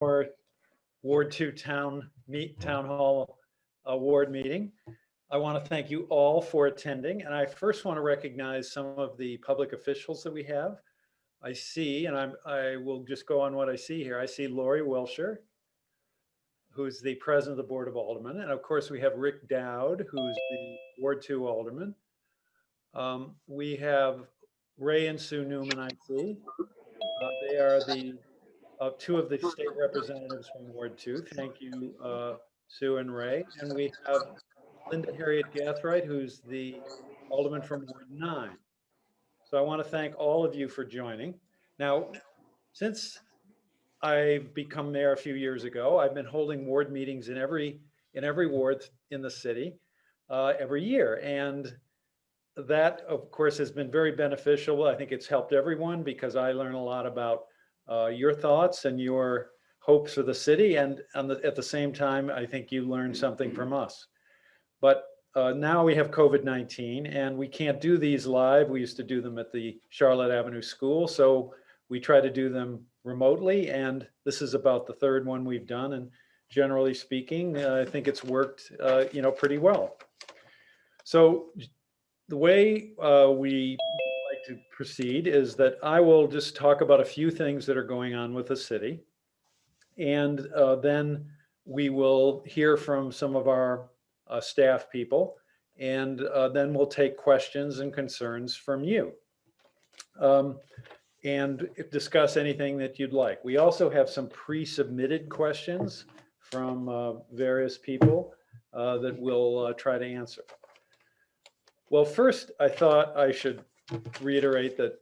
our Ward 2 Town Hall Ward meeting. I want to thank you all for attending, and I first want to recognize some of the public officials that we have. I see, and I will just go on what I see here. I see Lori Wilshire, who's the president of the Board of Aldermen, and of course we have Rick Dowd, who's the Ward 2 Alderman. We have Ray and Sue Newman, I see. They are the two of the state representatives from Ward 2. Thank you, Sue and Ray. And we have Linda Harriet Gathright, who's the Alderman from Ward 9. So I want to thank all of you for joining. Now, since I've become mayor a few years ago, I've been holding ward meetings in every ward in the city every year. And that, of course, has been very beneficial. I think it's helped everyone because I learn a lot about your thoughts and your hopes for the city. And at the same time, I think you learn something from us. But now we have COVID-19 and we can't do these live. We used to do them at the Charlotte Avenue School. So we try to do them remotely. And this is about the third one we've done. And generally speaking, I think it's worked, pretty well. So the way we like to proceed is that I will just talk about a few things that are going on with the city. And then we will hear from some of our staff people, and then we'll take questions and concerns from you and discuss anything that you'd like. We also have some pre-submitted questions from various people that we'll try to answer. Well, first, I thought I should reiterate that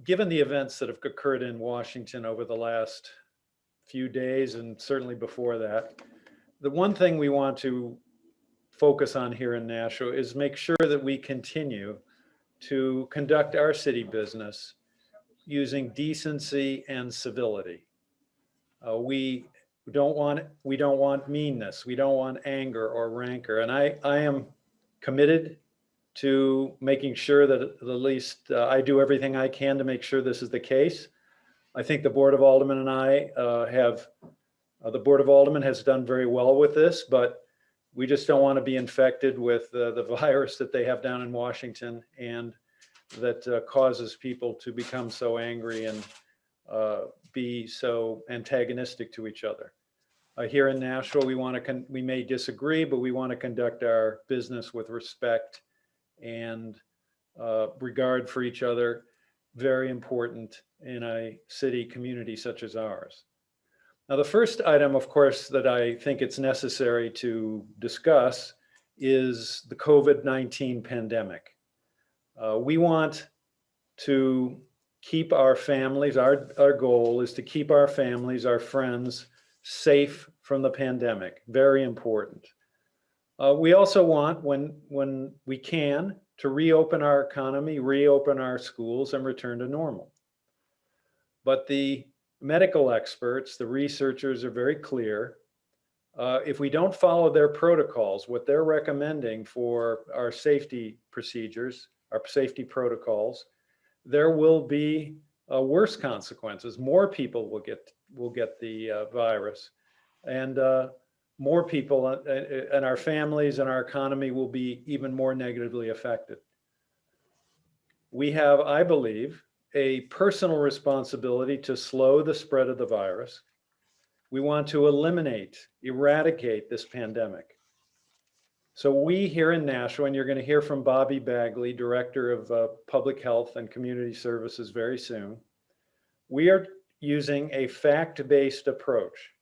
given the events that have occurred in Washington over the last few days, and certainly before that, the one thing we want to focus on here in Nashua is make sure that we continue to conduct our city business using decency and civility. We don't want meanness. We don't want anger or rancor. And I am committed to making sure that at least I do everything I can to make sure this is the case. I think the Board of Aldermen and I the Board of Aldermen has done very well with this, but we just don't want to be infected with the virus that they have down in Washington and that causes people to become so angry and be so antagonistic to each other. Here in Nashua, we may disagree, but we want to conduct our business with respect and regard for each other. Very important in a city community such as ours. Now, the first item, of course, that I think it's necessary to discuss is the COVID-19 pandemic. We want to keep our families, our goal is to keep our families, our friends safe from the pandemic. Very important. We also want, when we can, to reopen our economy, reopen our schools, and return to normal. But the medical experts, the researchers are very clear. If we don't follow their protocols, what they're recommending for our safety procedures, our safety protocols, there will be worse consequences. More people will get the virus, and more people and our families and our economy will be even more negatively affected. We have, I believe, a personal responsibility to slow the spread of the virus. We want to eradicate this pandemic. So we here in Nashua, and you're going to hear from Bobby Bagley, Director of Public Health and Community Services very soon, we are using a fact-based approach.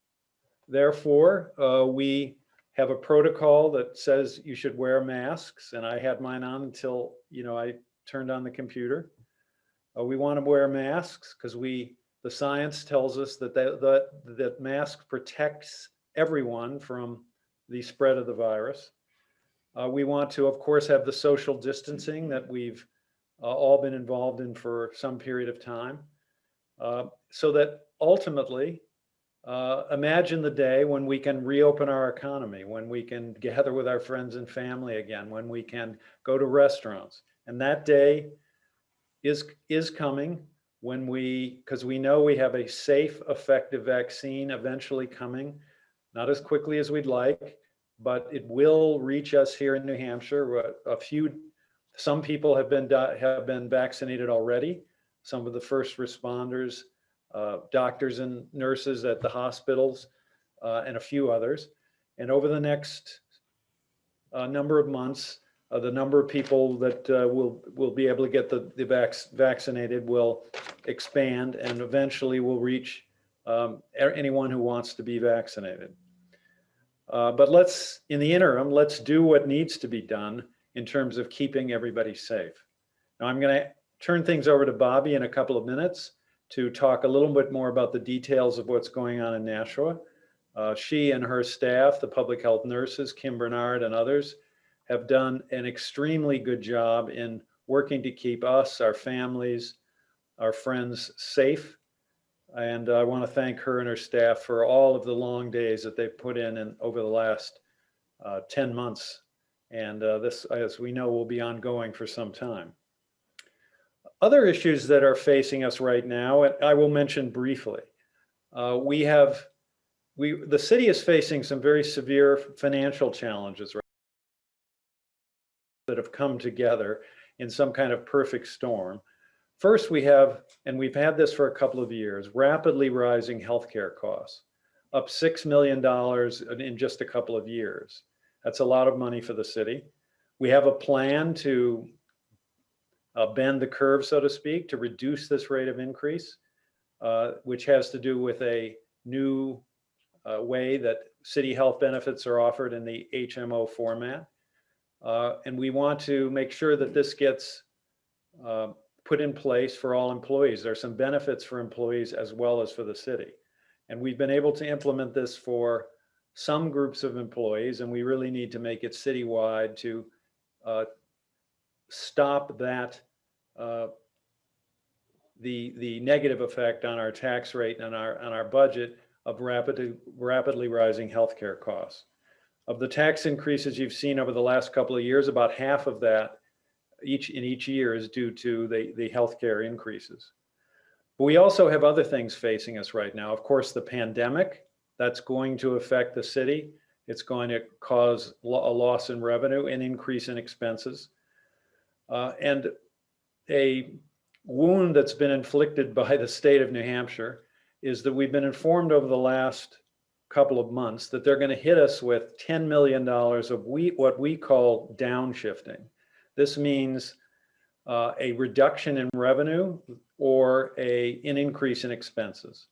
Therefore, we have a protocol that says you should wear masks, and I had mine on until I turned on the computer. We want to wear masks because the science tells us that mask protects everyone from the spread of the virus. We want to, of course, have the social distancing that we've all been involved in for some period of time, so that ultimately, imagine the day when we can reopen our economy, when we can gather with our friends and family again, when we can go to restaurants. And that day is coming. because we know we have a safe, effective vaccine eventually coming, not as quickly as we'd like, but it will reach us here in New Hampshire. Some people have been vaccinated already. Some of the first responders, doctors and nurses at the hospitals, and a few others. And over the next number of months, the number of people that will be able to get the vaccinated will expand, and eventually will reach anyone who wants to be vaccinated. But in the interim, let's do what needs to be done in terms of keeping everybody safe. Now I'm going to turn things over to Bobby in a couple of minutes to talk a little bit more about the details of what's going on in Nashua. She and her staff, the public health nurses, Kim Bernard and others, have done an extremely good job in working to keep us, our families, our friends safe. And I want to thank her and her staff for all of the long days that they've put in over the last 10 months. And this, as we know, will be ongoing for some time. Other issues that are facing us right now, and I will mention briefly. The city is facing some very severe financial challenges that have come together in some kind of perfect storm. First, we have, and we've had this for a couple of years, rapidly rising healthcare costs, up $6 million in just a couple of years. That's a lot of money for the city. We have a plan to bend the curve, so to speak, to reduce this rate of increase, which has to do with a new way that city health benefits are offered in the HMO format. And we want to make sure that this gets put in place for all employees. There are some benefits for employees as well as for the city. And we've been able to implement this for some groups of employees, and we really need to make it citywide to stop that, the negative effect on our tax rate and on our budget of rapidly rising healthcare costs. Of the tax increases you've seen over the last couple of years, about half of that in each year is due to the healthcare increases. But we also have other things facing us right now. Of course, the pandemic, that's going to affect the city. It's going to cause a loss in revenue and increase in expenses. And a wound that's been inflicted by the state of New Hampshire is that we've been informed over the last couple of months that they're going to hit us with $10 million of what we call downshifting. This means a reduction in revenue or an increase in expenses.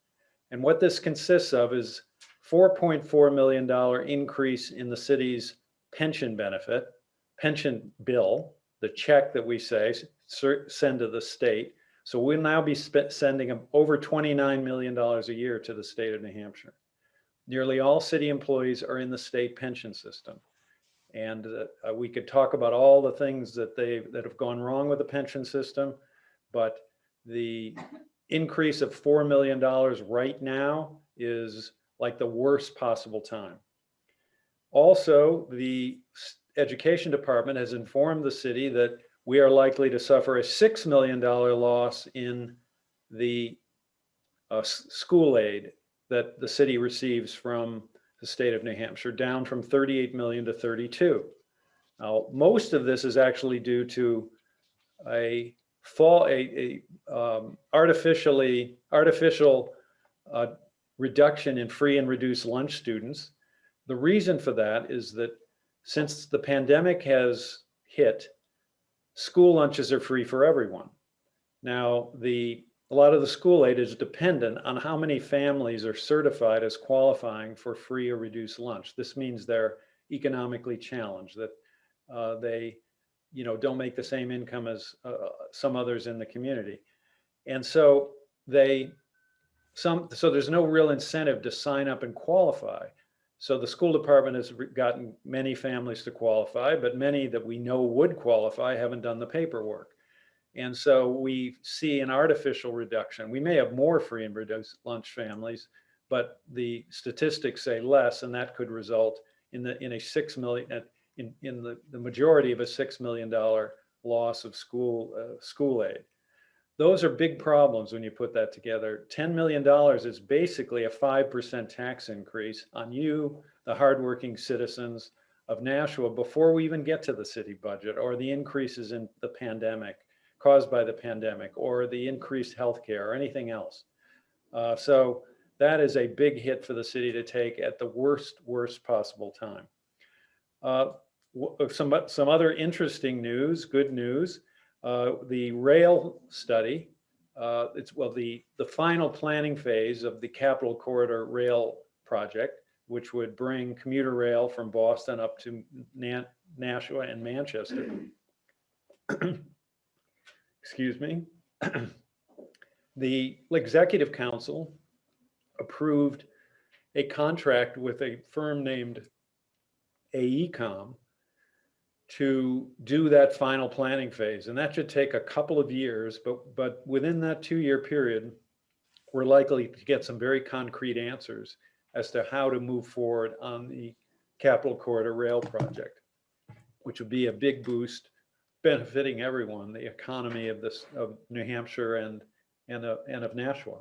And what this consists of is $4.4 million increase in the city's pension bill, the check that we send to the state. So we'll now be sending over $29 million a year to the state of New Hampshire. Nearly all city employees are in the state pension system. And we could talk about all the things that have gone wrong with the pension system, but the increase of $4 million right now is like the worst possible time. Also, the education department has informed the city that we are likely to suffer a $6 million loss in the school aid that the city receives from the state of New Hampshire, down from 38 million to 32. Now, most of this is actually due to artificial reduction in free and reduced lunch students. The reason for that is that since the pandemic has hit, school lunches are free for everyone. Now, a lot of the school aid is dependent on how many families are certified as qualifying for free or reduced lunch. This means they're economically challenged, that they don't make the same income as some others in the community. And so there's no real incentive to sign up and qualify. So the school department has gotten many families to qualify, but many that we know would qualify haven't done the paperwork. And so we see an artificial reduction. We may have more free and reduced lunch families, but the statistics say less, and that could result in the majority of a $6 million loss of school aid. Those are big problems when you put that together. $10 million is basically a 5% tax increase on you, the hardworking citizens of Nashua, before we even get to the city budget or the increases in the pandemic caused by the pandemic or the increased healthcare or anything else. So that is a big hit for the city to take at the worst possible time. Some other interesting news, good news. The rail study, the final planning phase of the Capital Corridor Rail project, which would bring commuter rail from Boston up to Nashua and Manchester. Excuse me. The Executive Council approved a contract with a firm named AECOM to do that final planning phase. And that should take a couple of years, but within that 2-year period, we're likely to get some very concrete answers as to how to move forward on the Capital Corridor Rail project, which would be a big boost benefiting everyone, the economy of New Hampshire and of Nashua.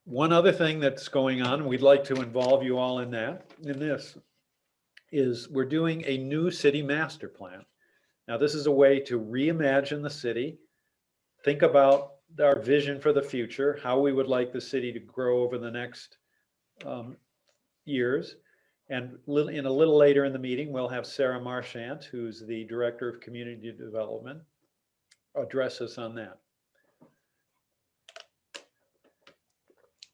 One other thing that's going on, we'd like to involve you all in this, is we're doing a new city master plan. Now, this is a way to reimagine the city, think about our vision for the future, how we would like the city to grow over the next years. And a little later in the meeting, we'll have Sarah Marchant, who's the Director of Community Development, address us on that.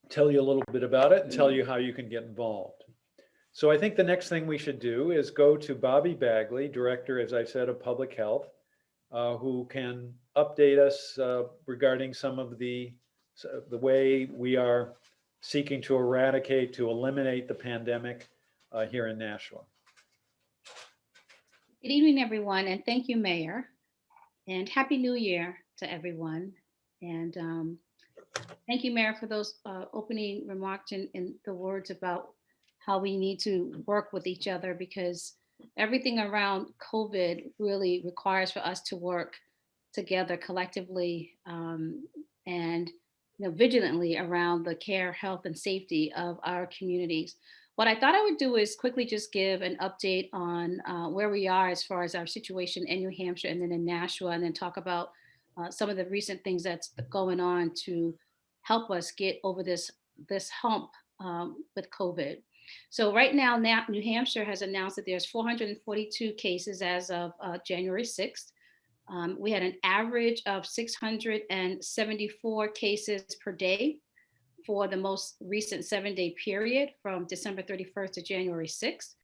Tell you a little bit about it and tell you how you can get involved. So I think the next thing we should do is go to Bobby Bagley, Director, as I said, of Public Health, who can update us regarding some of the way we are seeking to eradicate, to eliminate the pandemic here in Nashua. Good evening, everyone, and thank you, Mayor. And Happy New Year to everyone. And thank you, Mayor, for those opening remarks and the words about how we need to work with each other, because everything around COVID really requires for us to work together collectively and vigilantly around the care, health, and safety of our communities. What I thought I would do is quickly just give an update on where we are as far as our situation in New Hampshire and then in Nashua, and then talk about some of the recent things that's going on to help us get over this hump with COVID. So right now, New Hampshire has announced that there's 442 cases as of January 6th. We had an average of 674 cases per day for the most recent 7-day period from December 31st to January 6th.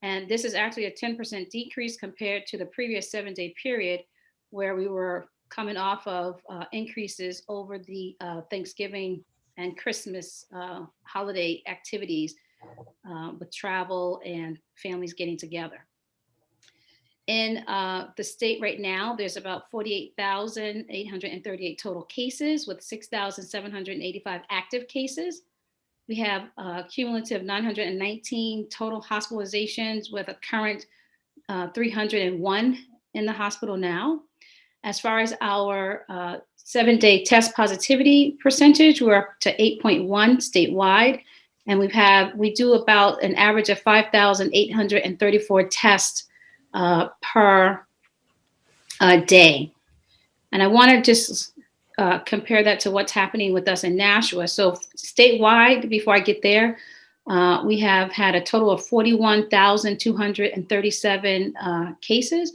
And this is actually a 10% decrease compared to the previous 7-day period, where we were coming off of increases over the Thanksgiving and Christmas holiday activities with travel and families getting together. In the state right now, there's about 48,838 total cases with 6,785 active cases. We have cumulative 919 total hospitalizations with a current 301 in the hospital now. As far as our 7-day test positivity percentage, we're up to 8.1 statewide. And we do about an average of 5,834 tests per day. And I want to just compare that to what's happening with us in Nashua. So statewide, before I get there, we have had a total of 41,237 cases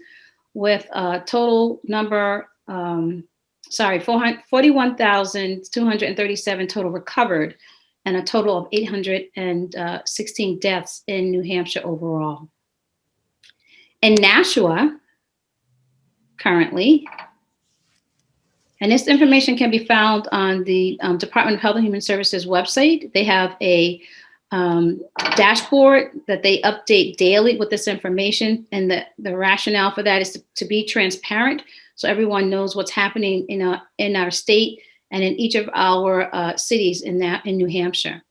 with a total number, 41,237 total recovered, and a total of 816 deaths in New Hampshire overall. In Nashua, currently, and this information can be found on the Department of Health and Human Services website. They have a dashboard that they update daily with this information, and the rationale for that is to be transparent, so everyone knows what's happening in our state and in each of our cities in New Hampshire.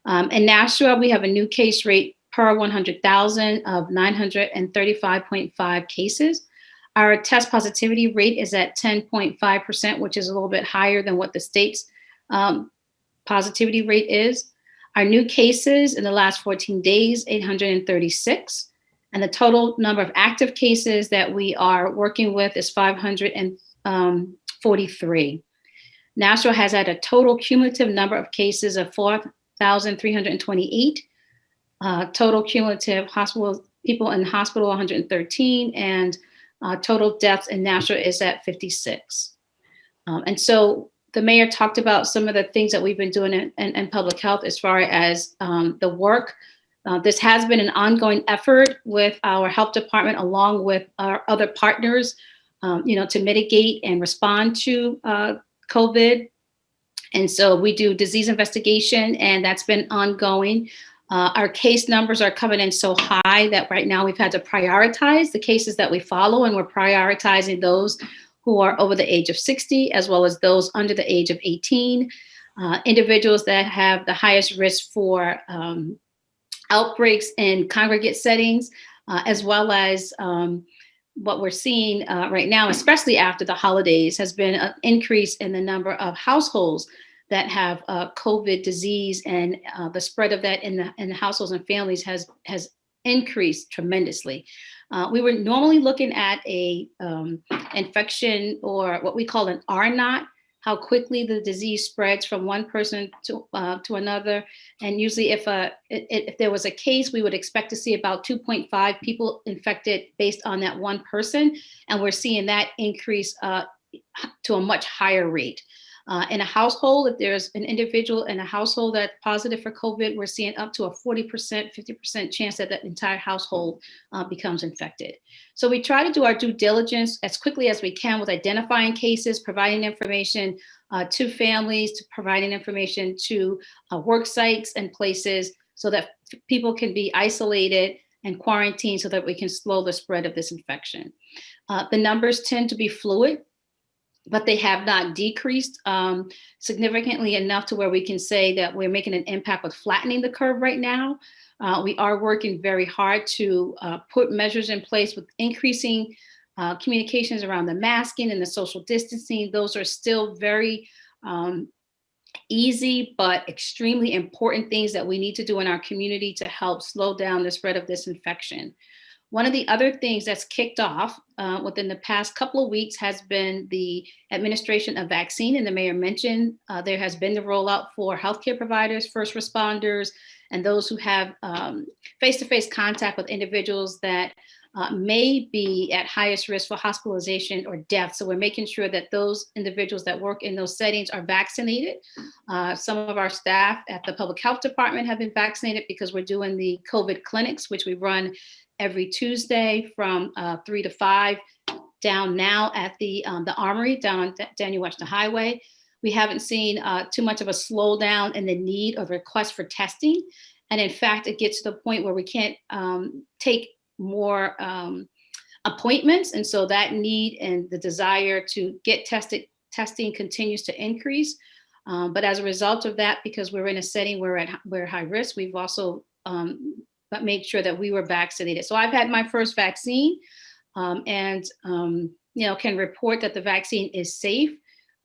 In Nashua, we have a new case rate per 100,000 of 935.5 cases. Our test positivity rate is at 10.5%, which is a little bit higher than what the state's um, positivity rate is. Our new cases in the last 14 days, 836. And the total number of active cases that we are working with is 543. Nashua has had a total cumulative number of cases of 4,328. Total cumulative hospital people in hospital 113, and total deaths in Nashua is at 56. And so the mayor talked about some of the things that we've been doing in public health as far as the work. This has been an ongoing effort with our health department along with our other partners, to mitigate and respond to COVID. And so we do disease investigation, and that's been ongoing. Our case numbers are coming in so high that right now we've had to prioritize the cases that we follow, and we're prioritizing those who are over the age of 60, as well as those under the age of 18, individuals that have the highest risk for outbreaks in congregate settings, as well as what we're seeing right now, especially after the holidays, has been an increase in the number of households that have COVID disease, and the spread of that in the households and families has increased tremendously. We were normally looking at a infection, or what we call an R0, how quickly the disease spreads from one person to another. And usually if there was a case, we would expect to see about 2.5 people infected based on that one person. And we're seeing that increase to a much higher rate. In a household, if there's an individual in a household that's positive for COVID, we're seeing up to a 40%, 50% chance that that entire household becomes infected. So we try to do our due diligence as quickly as we can with identifying cases, providing information to families, to providing information to work sites and places so that people can be isolated and quarantined so that we can slow the spread of this infection. The numbers tend to be fluid, but they have not decreased significantly enough to where we can say that we're making an impact with flattening the curve right now. We are working very hard to put measures in place with increasing communications around the masking and the social distancing. Those are still very easy, but extremely important things that we need to do in our community to help slow down the spread of this infection. One of the other things that's kicked off within the past couple of weeks has been the administration of vaccine. And the mayor mentioned there has been the rollout for healthcare providers, first responders, and those who have face-to-face contact with individuals that may be at highest risk for hospitalization or death. So we're making sure that those individuals that work in those settings are vaccinated. Some of our staff at the public health department have been vaccinated because we're doing the COVID clinics, which we run every Tuesday from 3 to 5 down now at the Armory down on Daniel Webster Highway. We haven't seen too much of a slowdown in the need of requests for testing. And in fact, it gets to the point where we can't take more appointments. And so that need and the desire to get testing continues to increase. But as a result of that, because we're in a setting where we're high risk, we've also but made sure that we were vaccinated. So I've had my first vaccine and can report that the vaccine is safe.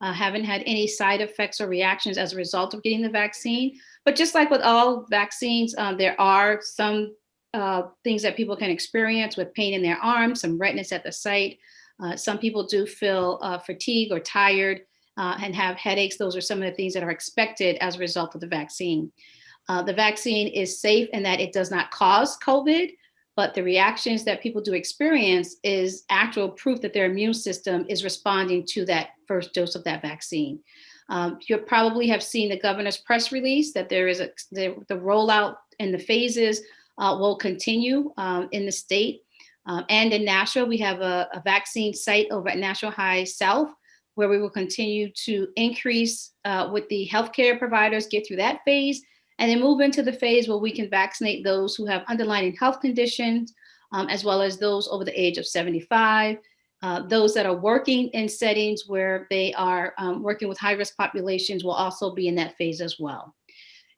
Haven't had any side effects or reactions as a result of getting the vaccine. But just like with all vaccines, there are some things that people can experience with pain in their arms, some redness at the site. Some people do feel fatigue or tired and have headaches. Those are some of the things that are expected as a result of the vaccine. The vaccine is safe in that it does not cause COVID, but the reactions that people do experience is actual proof that their immune system is responding to that first dose of that vaccine. You probably have seen the governor's press release that there is the rollout and the phases will continue in the state. And in Nashua, we have a vaccine site over at Nashua High South, where we will continue to increase with the healthcare providers, get through that phase, and then move into the phase where we can vaccinate those who have underlying health conditions, as well as those over the age of 75, those that are working in settings where they are working with high-risk populations will also be in that phase as well.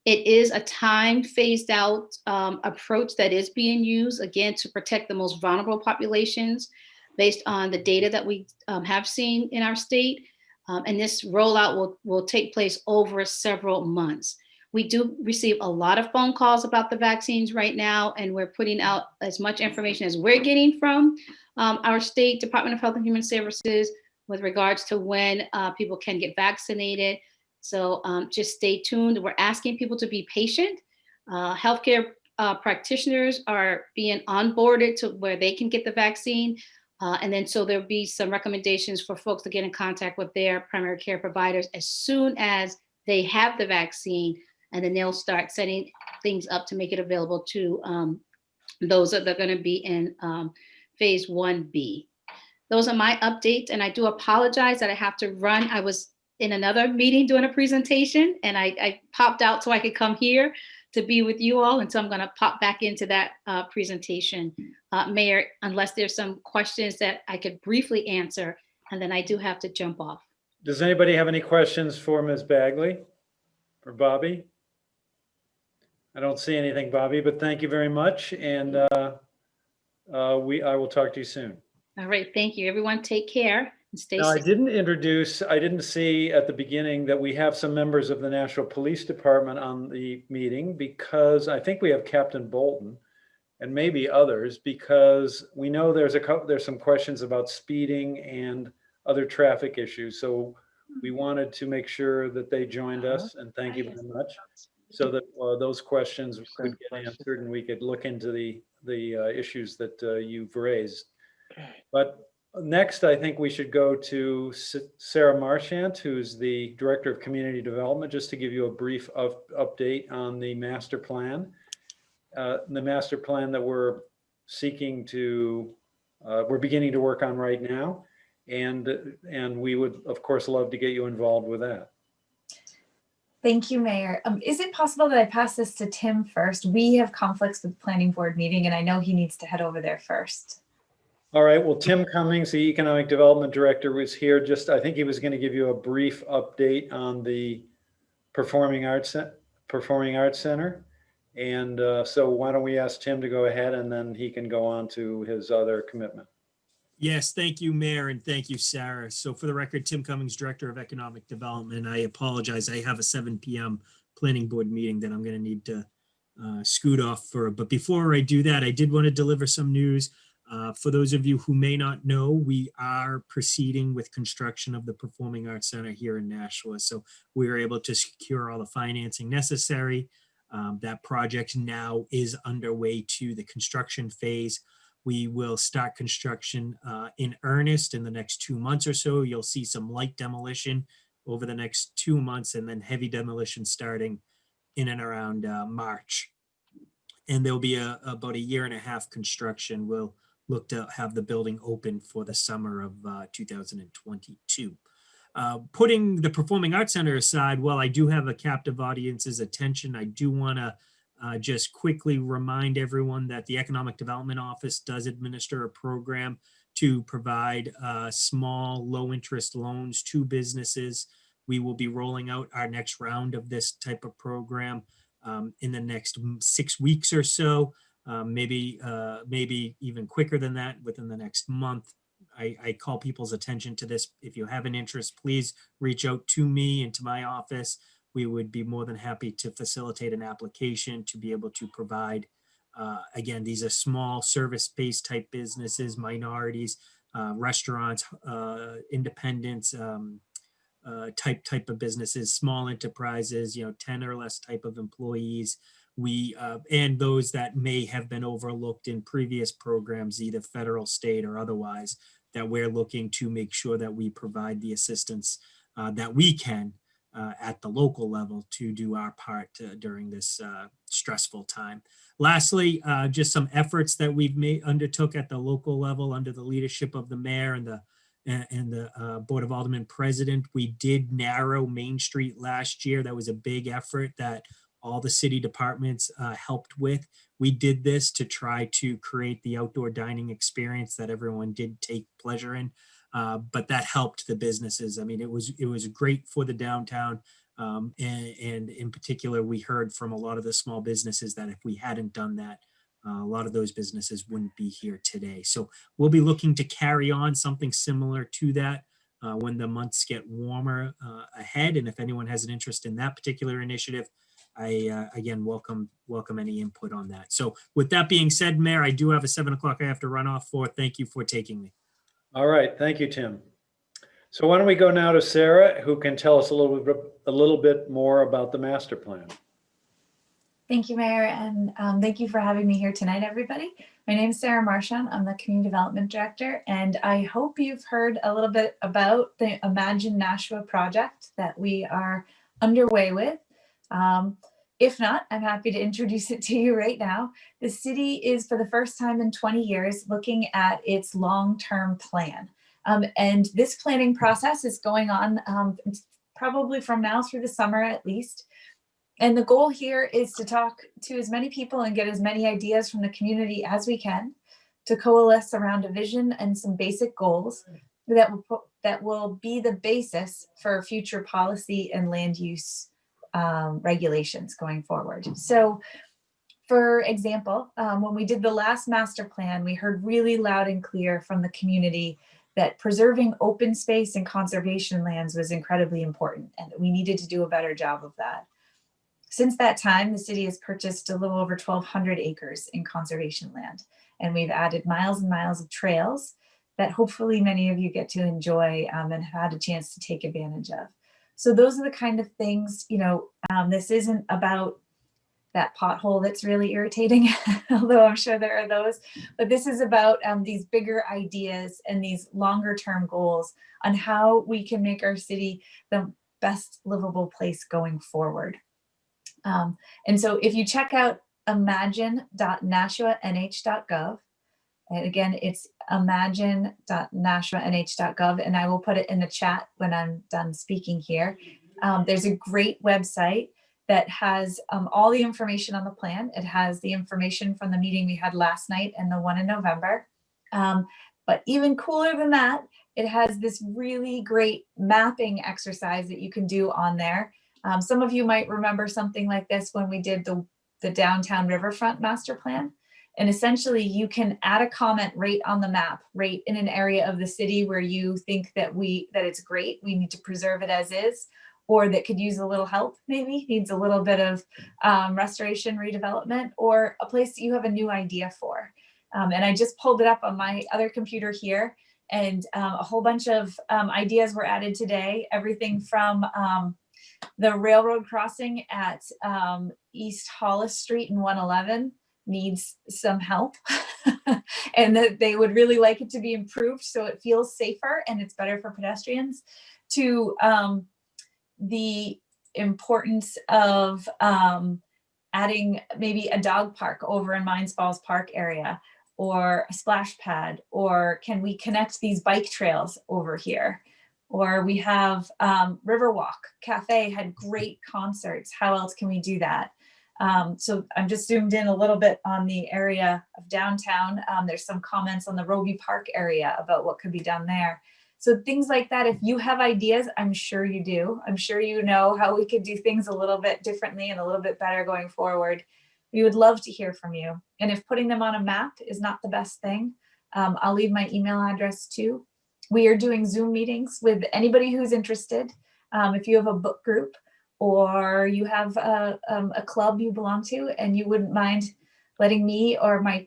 It is a time phased out approach that is being used, again, to protect the most vulnerable populations. based on the data that we have seen in our state. And this rollout will take place over several months. We do receive a lot of phone calls about the vaccines right now, and we're putting out as much information as we're getting from our state Department of Health and Human Services with regards to when people can get vaccinated. So just stay tuned. We're asking people to be patient. Healthcare practitioners are being onboarded to where they can get the vaccine. And then so there'll be some recommendations for folks to get in contact with their primary care providers as soon as they have the vaccine. And then they'll start setting things up to make it available to those that are going to be in phase 1B. Those are my updates. And I do apologize that I have to run. I was in another meeting doing a presentation, and I popped out so I could come here to be with you all. And so I'm going to pop back into that presentation. Mayor, unless there's some questions that I could briefly answer, and then I do have to jump off. Does anybody have any questions for Ms. Bagley or Bobby? I don't see anything, Bobby, but thank you very much. And I will talk to you soon. All right. Thank you. Everyone take care and stay Now, I safe. didn't see at the beginning that we have some members of the Nashua Police Department on the meeting, because I think we have Captain Bolton and maybe others, because we know there's some questions about speeding and other traffic issues. So we wanted to make sure that they joined us, and thank you very much, so that those questions could get answered and we could look into the issues that you've raised. But next, I think we should go to Sarah Marchant, who's the Director of Community Development, just to give you a brief update on the master plan. The master plan that we're beginning to work on right now. And we would, of course, love to get you involved with that. Thank you, Mayor. Is it possible that I pass this to Tim first? We have conflicts with the planning board meeting, and I know he needs to head over there first. All right, well, Tim Cummings, the Economic Development Director, was here. I think he was going to give you a brief update on the Performing Arts Center. And so why don't we ask Tim to go ahead, and then he can go on to his other commitment. Yes, thank you, Mayor, and thank you, Sarah. So for the record, Tim Cummings, Director of Economic Development. I apologize. I have a 7 p.m. planning board meeting that I'm going to need to scoot off for. But before I do that, I did want to deliver some news. For those of you who may not know, we are proceeding with construction of the Performing Arts Center here in Nashua. So we were able to secure all the financing necessary. That project now is underway to the construction phase. We will start construction in earnest in the next 2 months or so. You'll see some light demolition over the next 2 months, and then heavy demolition starting in and around March. And there'll be about 1.5 years construction. We'll look to have the building open for the summer of 2022. Putting the Performing Arts Center aside, while I do have a captive audience's attention, I do want to just quickly remind everyone that the Economic Development Office does administer a program to provide small, low-interest loans to businesses. We will be rolling out our next round of this type of program in the next 6 weeks or so, maybe even quicker than that, within the next month. I call people's attention to this. If you have an interest, please reach out to me and to my office. We would be more than happy to facilitate an application to be able to provide, again, these are small service-based type businesses, minorities, restaurants, independents, type of businesses, small enterprises, 10 or less type of employees. And those that may have been overlooked in previous programs, either federal, state, or otherwise, that we're looking to make sure that we provide the assistance that we can at the local level to do our part during this stressful time. Lastly, just some efforts that we've undertook at the local level under the leadership of the mayor and the Board of Aldermen president. We did narrow Main Street last year. That was a big effort that all the city departments helped with. We did this to try to create the outdoor dining experience that everyone did take pleasure in. But that helped the businesses. I mean, it was great for the downtown. And in particular, we heard from a lot of the small businesses that if we hadn't done that, a lot of those businesses wouldn't be here today. So we'll be looking to carry on something similar to that when the months get warmer ahead. And if anyone has an interest in that particular initiative, I again welcome any input on that. So with that being said, Mayor, I do have a 7 o'clock I have to run off for. Thank you for taking me. All right, thank you, Tim. So why don't we go now to Sarah, who can tell us a little bit more about the master plan. Thank you, Mayor, and thank you for having me here tonight, everybody. My name is Sarah Marchand. I'm the Community Development Director, and I hope you've heard a little bit about the Imagine Nashua project that we are underway with. If not, I'm happy to introduce it to you right now. The city is, for the first time in 20 years, looking at its long-term plan. And this planning process is going on probably from now through the summer at least. And the goal here is to talk to as many people and get as many ideas from the community as we can to coalesce around a vision and some basic goals that will be the basis for future policy and land use regulations going forward. So, for example, when we did the last master plan, we heard really loud and clear from the community that preserving open space and conservation lands was incredibly important and that we needed to do a better job of that. Since that time, the city has purchased a little over 1,200 acres in conservation land, and we've added miles and miles of trails that hopefully many of you get to enjoy and have had a chance to take advantage of. So those are the kind of things, this isn't about that pothole that's really irritating, although I'm sure there are those, but this is about these bigger ideas and these longer term goals on how we can make our city the best livable place going forward. And so if you check out imagine.nashuanh.gov, and again, it's imagine.nashuanh.gov, and I will put it in the chat when I'm done speaking here. There's a great website that has all the information on the plan. It has the information from the meeting we had last night and the one in November. But even cooler than that, it has this really great mapping exercise that you can do on there. Some of you might remember something like this when we did the downtown riverfront master plan. And essentially you can add a comment right on the map, right in an area of the city where you think that it's great, we need to preserve it as is, or that could use a little help, maybe needs a little bit of restoration, redevelopment, or a place that you have a new idea for. And I just pulled it up on my other computer here, and a whole bunch of ideas were added today, everything from the railroad crossing at East Hollis Street and 111 needs some help and that they would really like it to be improved so it feels safer and it's better for pedestrians, to the importance of adding maybe a dog park over in Mines Falls Park area, or a splash pad, or can we connect these bike trails over here? Or we have Riverwalk Cafe had great concerts. How else can we do that? So I'm just zoomed in a little bit on the area of downtown. There's some comments on the Roby Park area about what could be done there. So things like that, if you have ideas, I'm sure you do. I'm sure you know how we could do things a little bit differently and a little bit better going forward. We would love to hear from you. And if putting them on a map is not the best thing, I'll leave my email address too. We are doing Zoom meetings with anybody who's interested. If you have a book group or you have a club you belong to and you wouldn't mind letting me or my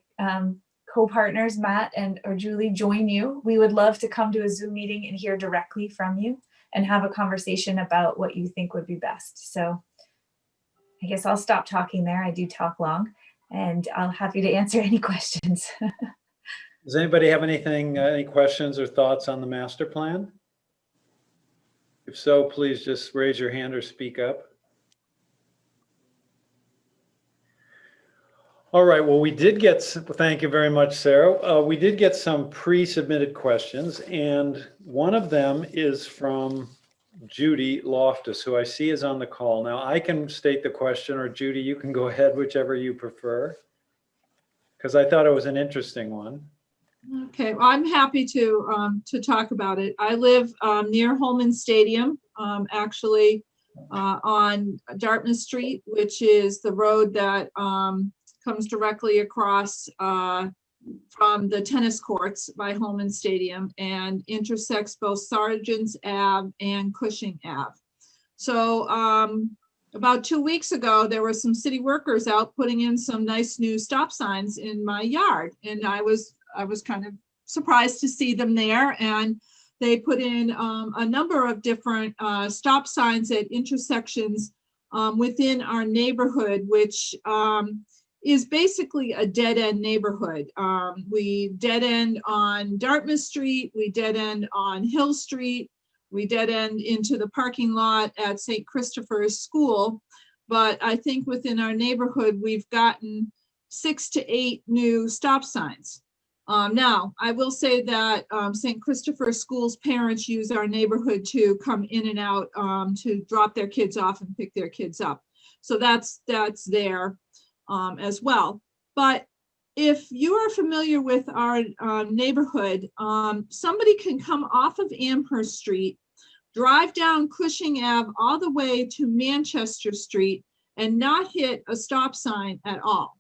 co-partners, Matt or Julie, join you, we would love to come to a Zoom meeting and hear directly from you and have a conversation about what you think would be best. So I guess I'll stop talking there. I do talk long, and I'm happy to answer any questions. Does anybody have any questions or thoughts on the master plan? If so, please just raise your hand or speak up. All right, well, thank you very much, Sarah. We did get some pre-submitted questions, and one of them is from Judy Loftus, who I see is on the call. Now, I can state the question, or Judy, you can go ahead, whichever you prefer, because I thought it was an interesting one. Okay, well, I'm happy to talk about it. I live near Holman Stadium, actually on Dartmouth Street, which is the road that comes directly across from the tennis courts by Holman Stadium and intersects both Sergeants Ave and Cushing Ave. So about 2 weeks ago, there were some city workers out putting in some nice new stop signs in my yard. And I was kind of surprised to see them there. And they put in a number of different stop signs at intersections within our neighborhood, which is basically a dead end neighborhood. We dead end on Dartmouth Street, we dead end on Hill Street, we dead end into the parking lot at St. Christopher's School. But I think within our neighborhood, we've gotten 6 to 8 new stop signs. Now, I will say that St. Christopher's School's parents use our neighborhood to come in and out to drop their kids off and pick their kids up. So that's there as well. But if you are familiar with our neighborhood, somebody can come off of Amherst Street, drive down Cushing Ave all the way to Manchester Street and not hit a stop sign at all.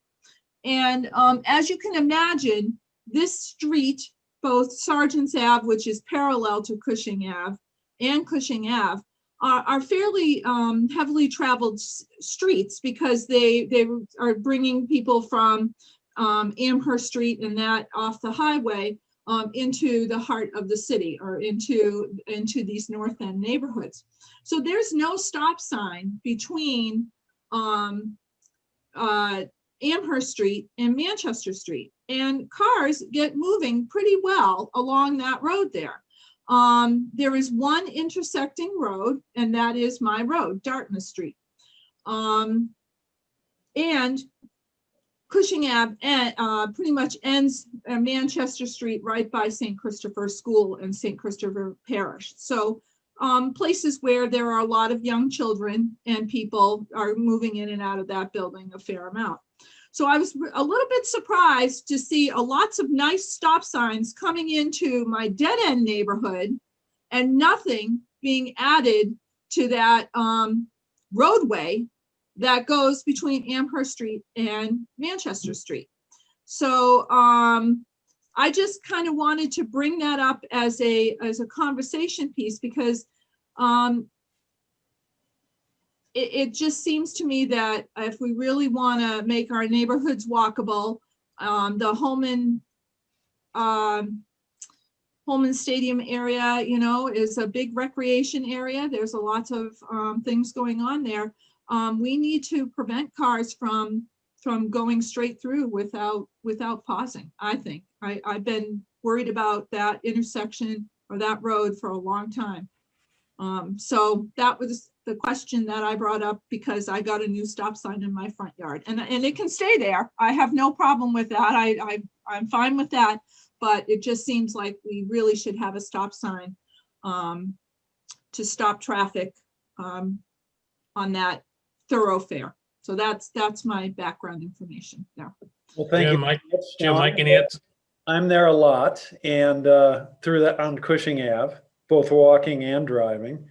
And as you can imagine, this street, both Sergeants Ave, which is parallel to Cushing Ave, and Cushing Ave, are fairly heavily traveled streets because they are bringing people from Amherst Street and that off the highway into the heart of the city or into these North End neighborhoods. So there's no stop sign between Amherst Street and Manchester Street, and cars get moving pretty well along that road there. There is one intersecting road, and that is my road, Dartmouth Street. And Cushing Ave pretty much ends Manchester Street right by St. Christopher's School and St. Christopher Parish. So places where there are a lot of young children and people are moving in and out of that building a fair amount. So I was a little bit surprised to see lots of nice stop signs coming into my dead end neighborhood and nothing being added to that roadway that goes between Amherst Street and Manchester Street. So I just kind of wanted to bring that up as a conversation piece because it just seems to me that if we really want to make our neighborhoods walkable, the Holman Stadium area, you know, is a big recreation area. There's a lot of things going on there. We need to prevent cars from going straight through without pausing. I think I've been worried about that intersection or that road for a long time. So that was the question that I brought up because I got a new stop sign in my front yard, and it can stay there. I have no problem with that. I'm fine with that, but it just seems like we really should have a stop sign to stop traffic on that thoroughfare. So that's my background information there. Well, thank you. Jim, I can answer. I'm there a lot and through that on Cushing Ave, both walking and driving.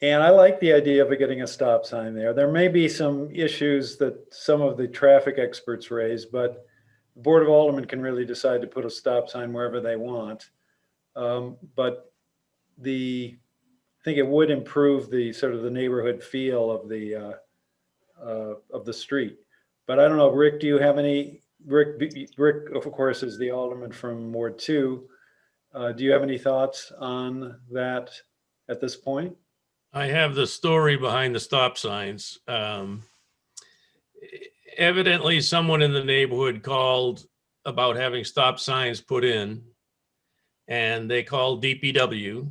And I like the idea of getting a stop sign there. There may be some issues that some of the traffic experts raise, but the Board of Aldermen can really decide to put a stop sign wherever they want. But I think it would improve the sort of the neighborhood feel of the street. But I don't know, Rick, do you have any? Rick, of course, is the alderman from Ward 2. Do you have any thoughts on that at this point? I have the story behind the stop signs. Evidently, someone in the neighborhood called about having stop signs put in, and they called DPW.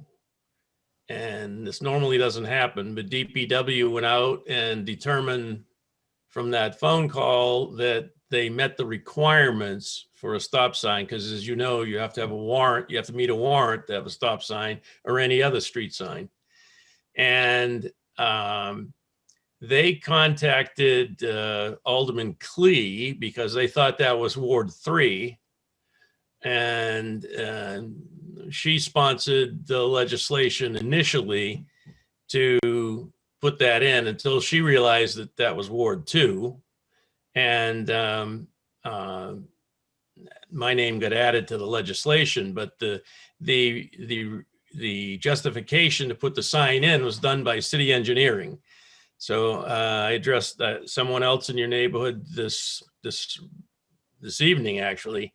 And this normally doesn't happen, but DPW went out and determined from that phone call that they met the requirements for a stop sign, because as you know, you have to have a warrant, you have to meet a warrant to have a stop sign or any other street sign. And they contacted Alderman Klee because they thought that was Ward 3. And she sponsored the legislation initially to put that in until she realized that that was Ward 2. And my name got added to the legislation, but the justification to put the sign in was done by city engineering. So I addressed someone else in your neighborhood this evening, actually,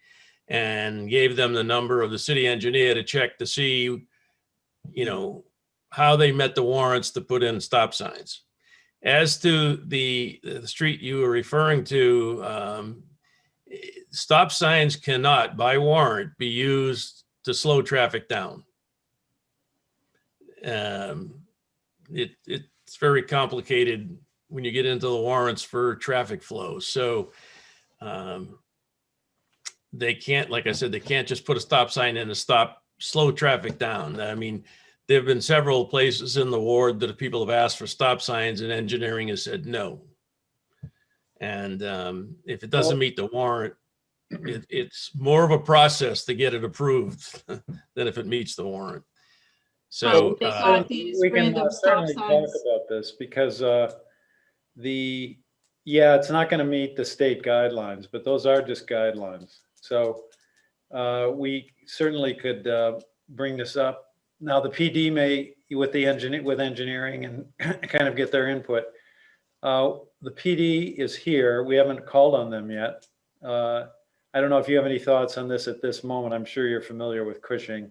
and gave them the number of the city engineer to check to see, you know, how they met the warrants to put in stop signs. As to the street you were referring to, stop signs cannot, by warrant, be used to slow traffic down. It's very complicated when you get into the warrants for traffic flow. So they can't, like I said, they can't just put a stop sign in to slow traffic down. I mean, there have been several places in the ward that people have asked for stop signs and engineering has said no. And if it doesn't meet the warrant, it's more of a process to get it approved than if it meets the warrant. So They got these we can random stop certainly talk signs. about this because it's not going to meet the state guidelines, but those are just guidelines. So we certainly could bring this up. Now the PD may, with engineering and kind of get their input. The PD is here. We haven't called on them yet. I don't know if you have any thoughts on this at this moment. I'm sure you're familiar with Cushing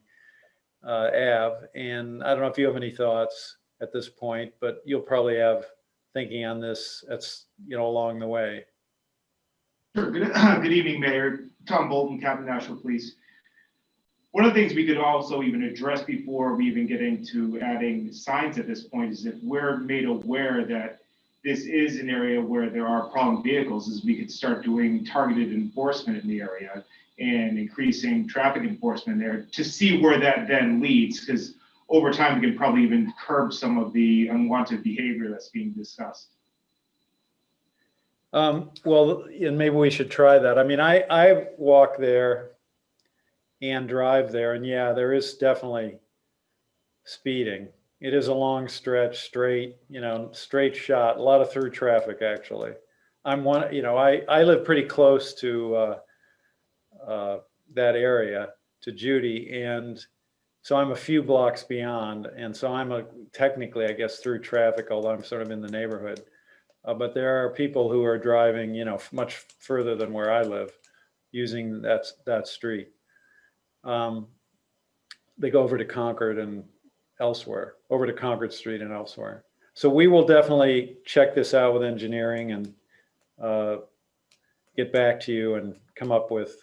Ave, and I don't know if you have any thoughts at this point, but you'll probably have thinking on this along the way. Sure. Good evening, Mayor. Tom Bolton, Captain Nashua Police. One of the things we could also even address before we even get into adding signs at this point is if we're made aware that this is an area where there are problem vehicles, is we could start doing targeted enforcement in the area and increasing traffic enforcement there to see where that then leads, because over time we can probably even curb some of the unwanted behavior that's being discussed. Well, and maybe we should try that. I mean, I walk there and drive there, and yeah, there is definitely speeding. It is a long stretch, straight shot, a lot of through traffic, actually. I live pretty close to that area, to Judy, and so I'm a few blocks beyond, and so I'm technically, I guess, through traffic, although I'm sort of in the neighborhood. But there are people who are driving, much further than where I live, using that street. They go over to Concord and elsewhere, over to Concord Street and elsewhere. So we will definitely check this out with engineering and get back to you and come up with.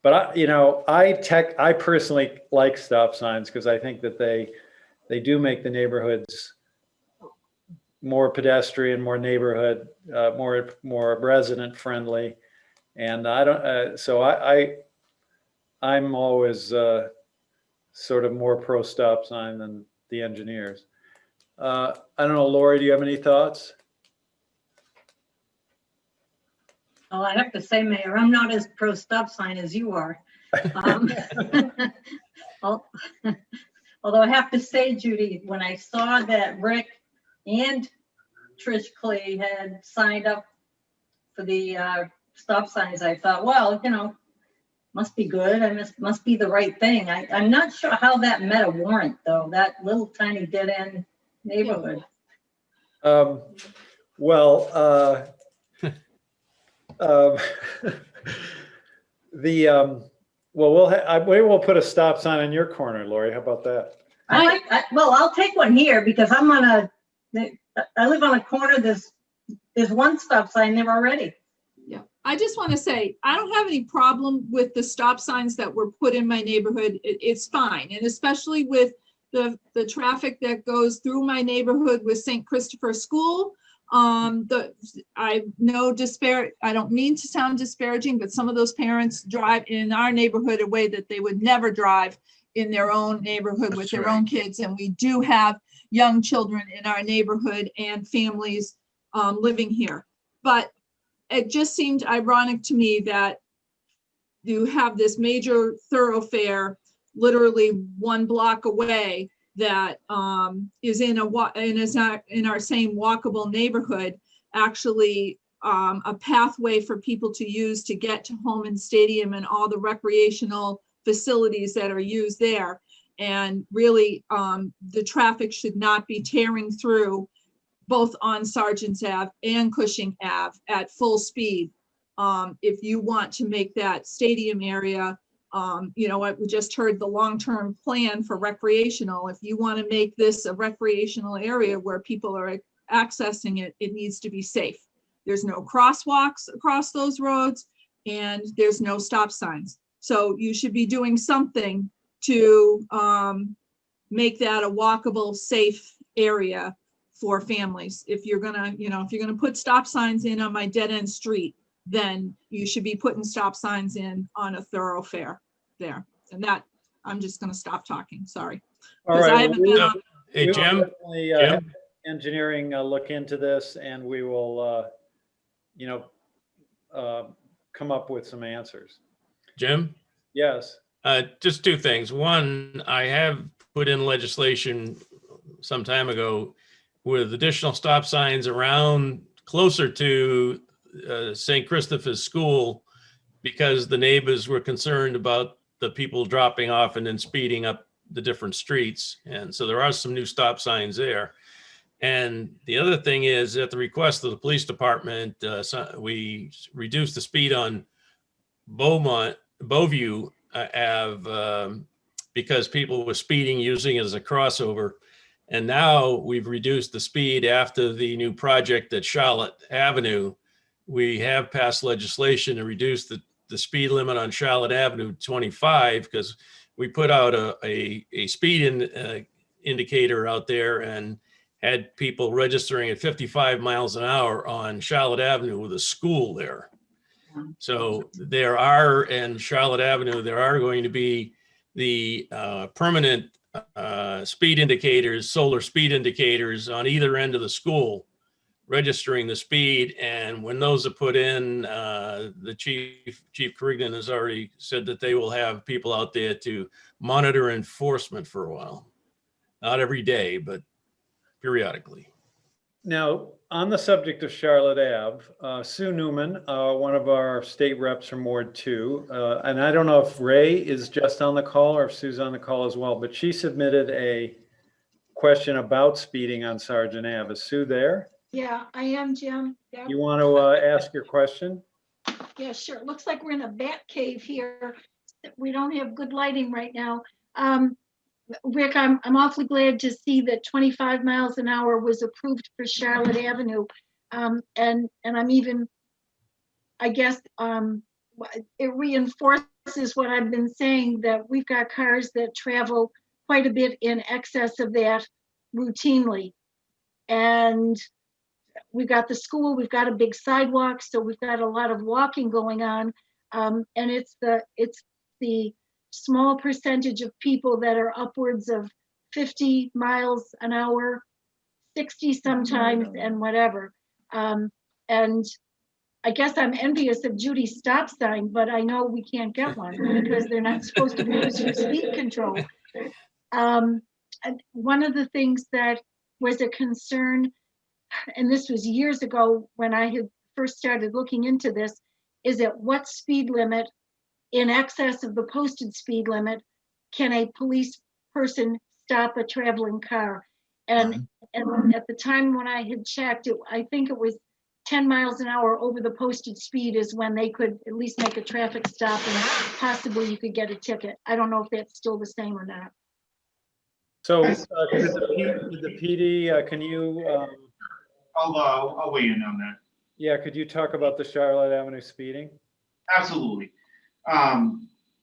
But I personally like stop signs because I think that they do make the neighborhoods more pedestrian, more neighborhood, more resident friendly, and I'm always sort of more pro stop sign than the engineers. I don't know, Lori, do you have any thoughts? Well, I have to say, Mayor, I'm not as pro stop sign as you are. Although I have to say, Judy, when I saw that Rick and Trish Clay had signed up for the stop signs, I thought, well, must be good. I must be the right thing. I'm not sure how that met a warrant, though, that little tiny dead end neighborhood. We'll put a stop sign on your corner, Lori. How about that? Well, I'll take one here because I live on a corner. There's one stop sign there already. Yeah, I just want to say, I don't have any problem with the stop signs that were put in my neighborhood. It's fine. And especially with the traffic that goes through my neighborhood with St. Christopher School. I don't mean to sound disparaging, but some of those parents drive in our neighborhood a way that they would never drive in their own neighborhood with their own kids. And we do have young children in our neighborhood and families living here. But it just seemed ironic to me that you have this major thoroughfare literally 1 block away that is in our same walkable neighborhood, actually a pathway for people to use to get to Holman Stadium and all the recreational facilities that are used there. And really, the traffic should not be tearing through both on Sergeant's Ave and Cushing Ave at full speed. If you want to make that stadium area, you know what, we just heard the long-term plan for recreational. If you want to make this a recreational area where people are accessing it, it needs to be safe. There's no crosswalks across those roads and there's no stop signs. So you should be doing something to make that a walkable, safe area for families. If you're gonna, you know, if you're gonna put stop signs in on my dead end street, then you should be putting stop signs in on a thoroughfare there. And that, I'm just gonna stop talking, sorry. All 'Cause I right. haven't been on- Hey, We will Jim, definitely, Jim? have engineering look into this, and we will, you know, come up with some answers. Jim? Yes. Just two things. One, I have put in legislation some time ago with additional stop signs around closer to St. Christopher's School because the neighbors were concerned about the people dropping off and then speeding up the different streets. And so there are some new stop signs there. And the other thing is, at the request of the police department, we reduced the speed on Beauview Ave because people were speeding using it as a crossover. And now we've reduced the speed after the new project at Charlotte Avenue. We have passed legislation to reduce the speed limit on Charlotte Avenue to 25 because we put out a speed indicator out there and had people registering at 55 miles an hour on Charlotte Avenue with a school there. So there are, in Charlotte Avenue, there are going to be the permanent speed indicators, solar speed indicators on either end of the school, registering the speed. And when those are put in, the Chief Carignan has already said that they will have people out there to monitor enforcement for a while. Not every day, but periodically. Now, on the subject of Charlotte Ave, Sue Newman, one of our state reps from Ward 2, and I don't know if Ray is just on the call or if Sue's on the call as well, but she submitted a question about speeding on Sergeant Ave. Is Sue there? Yeah, I am, Jim. Yeah, You want to ask your question? yeah, sure. It looks like we're in a bat cave here. We don't have good lighting right now. Rick, I'm awfully glad to see that 25 miles an hour was approved for Charlotte Avenue. And I'm even, I guess, it reinforces what I've been saying, that we've got cars that travel quite a bit in excess of that routinely. And we've got the school, we've got a big sidewalk, so we've got a lot of walking going on. And it's the small percentage of people that are upwards of 50 miles an hour, 60 sometimes, and whatever. And I guess I'm envious of Judy's stop sign, but I know we can't get one because they're not supposed to be used for speed control. And one of the things that was a concern, and this was years ago when I had first started looking into this, is at what speed limit in excess of the posted speed limit can a police person stop a traveling car? And at the time when I had checked, I think it was 10 miles an hour over the posted speed is when they could at least make a traffic stop and possibly you could get a ticket. I don't know if that's still the same or not. So could the PD, can you, I'll weigh in on that. yeah, could you talk about the Charlotte Avenue speeding? Absolutely.